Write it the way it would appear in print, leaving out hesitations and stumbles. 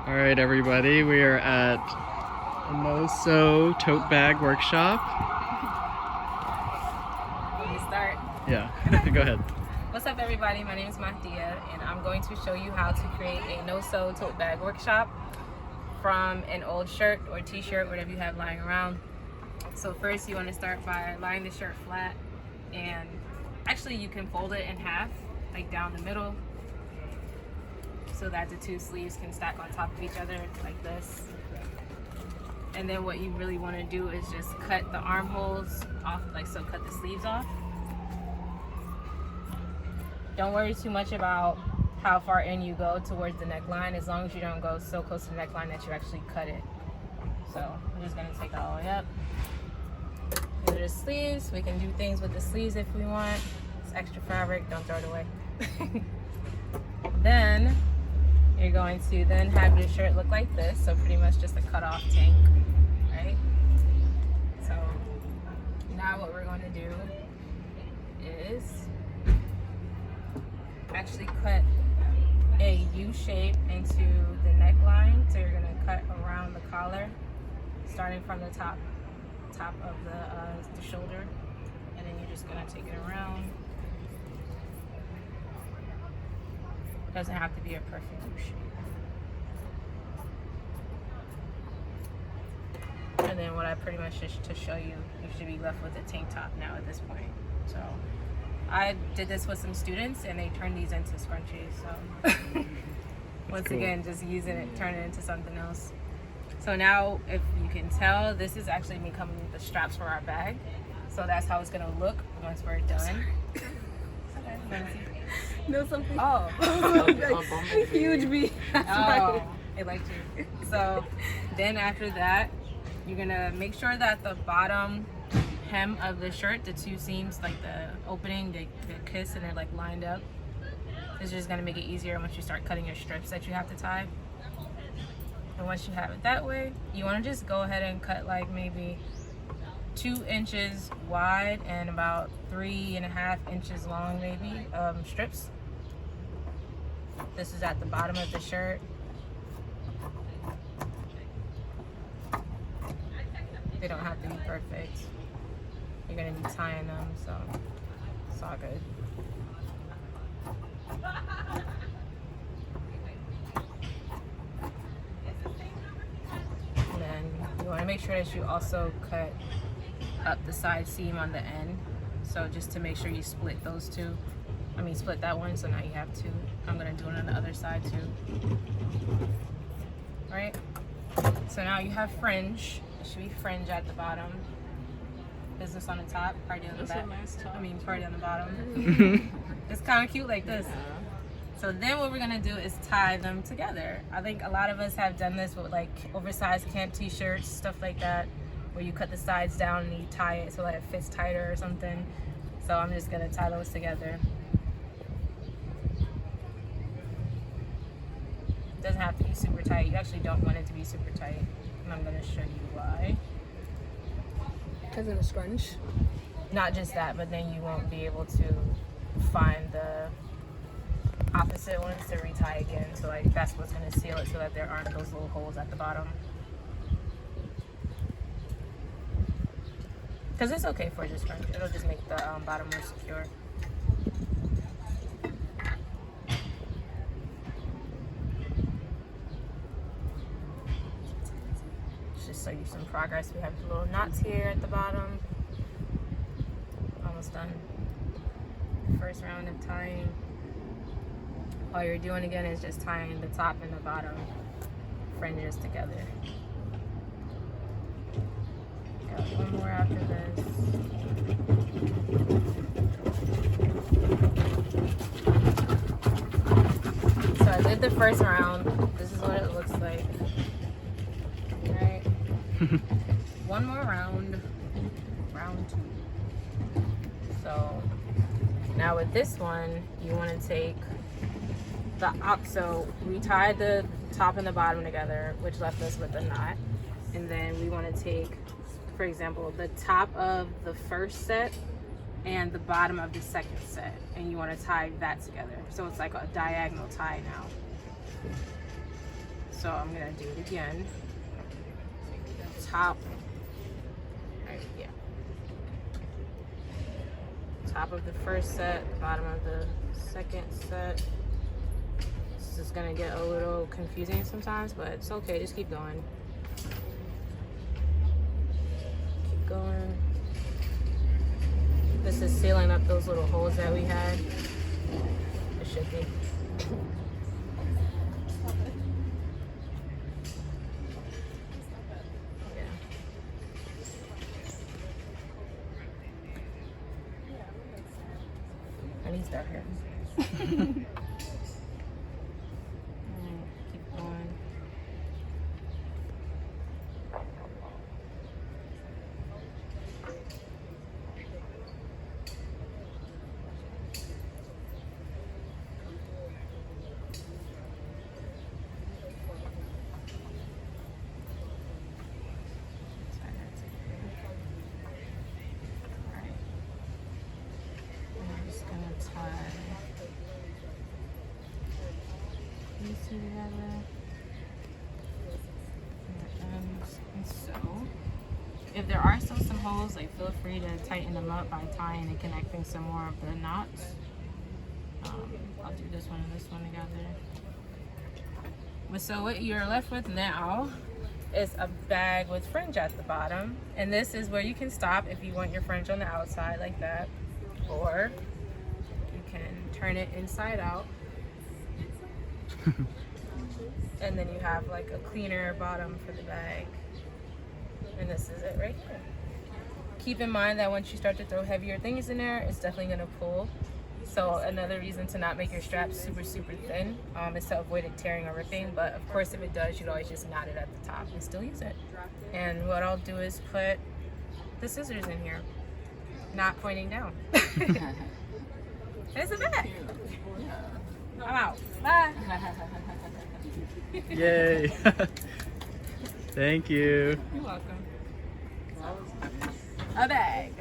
All right, everybody, we are at a Sew Tote Bag workshop. Let me start. Yeah, go ahead. What's up, everybody? My name is Mahdiyyah, and I'm going to show you how to create a Sew Tote Bag workshop from an old shirt or t-shirt, whatever you have lying around. So first, you want to start by lying the shirt flat, and actually you can fold it in half, like down the middle, so that the two sleeves can stack on top of each other like this. And then what you really want to do is just cut the armholes off, like so, cut the sleeves off. Don't worry too much about how far in you go towards the neckline, as long as you don't go so close to the neckline that you actually cut it. So I'm just gonna take it all the way up. These are the sleeves. We can do things with the sleeves if we want. It's extra fabric, don't throw it away. Then you're going to then have your shirt look like this, so pretty much just a cut off tank, right? So now what we're going to do is actually cut a U shape into the neckline. So you're going to cut around the collar, starting from the top of the shoulder, and then you're just going to take it around. Doesn't have to be a perfect U shape. And then what I pretty much just to show you, you should be left with a tank top now at this point. So I did this with some students and they turned these into scrunchies. So once cool. Again, just using it, turn it into something else. So now, if you can tell, this is actually becoming the straps for our bag. So that's how it's gonna look once we're done. No, something. Oh, Huge bee. oh, it liked you. So then after that, you're gonna make sure that the bottom hem of the shirt, the two seams, like the opening, they kiss and they're like lined up. It's just gonna make it easier once you start cutting your strips that you have to tie. And once you have it that way, you wanna just go ahead and cut like maybe 2 inches wide and about 3.5 inches long, maybe, strips. This is at the bottom of the shirt. They don't have to be perfect. You're gonna be tying them, so it's all good. And then you wanna make sure that you also cut up the side seam on the end. So just to make sure you split those two. Split that one, so now you have 2. I'm gonna do it on the other side too. Right? So now you have fringe. It should be fringe at the bottom. Business on the top, party on the back. Party on the bottom. It's kind of cute like this. So then what we're gonna do is tie them together. I think a lot of us have done this with like oversized camp t-shirts, stuff like that, where you cut the sides down and you tie it so that it fits tighter or something. So I'm just gonna tie those together. It doesn't have to be super tight. You actually don't want it to be super tight. And I'm gonna show you why. Because of the scrunch? Not just that, but then you won't be able to find the opposite ones to retie again. So like that's what's gonna seal it, so that there aren't those little holes at the bottom. Because it's okay for just scrunch. It'll just make the bottom more secure. Just show you some progress. We have the little knots here at the bottom. Almost done. First round of tying. All you're doing again is just tying the top and the bottom fringes together. Got one more after this. So I did the first round. This is what it looks like. Alright. One more round. Round 2. So now with this one, you want to take so we tied the top and the bottom together, which left us with a knot. And then we want to take, for example, the top of the first set and the bottom of the second set, and you want to tie that together. So it's like a diagonal tie now. So I'm gonna do it again. Top, right, yeah. Top of the first set, bottom of the second set. This is gonna get a little confusing sometimes, but it's okay, just keep going. Keep going. This is sealing up those little holes that we had. It should be. I need to start here. Keep going. These two together. And so, if there are still some holes, like feel free to tighten them up by tying and connecting some more of the knots. I'll do this one and this one together. But so what you're left with now is a bag with fringe at the bottom, and this is where you can stop if you want your fringe on the outside like that, or you can turn it inside out. And then you have like a cleaner bottom for the bag, and this is it right here. Keep in mind that once you start to throw heavier things in there, it's definitely going to pull. So another reason to not make your straps super thin is to avoid it tearing or ripping. But of course, if it does, you'd always just knot it at the top and still use it. And what I'll do is put the scissors in here, not pointing down. It's a bag. I'm out. Bye. Yay. Thank you. You're welcome. A bag.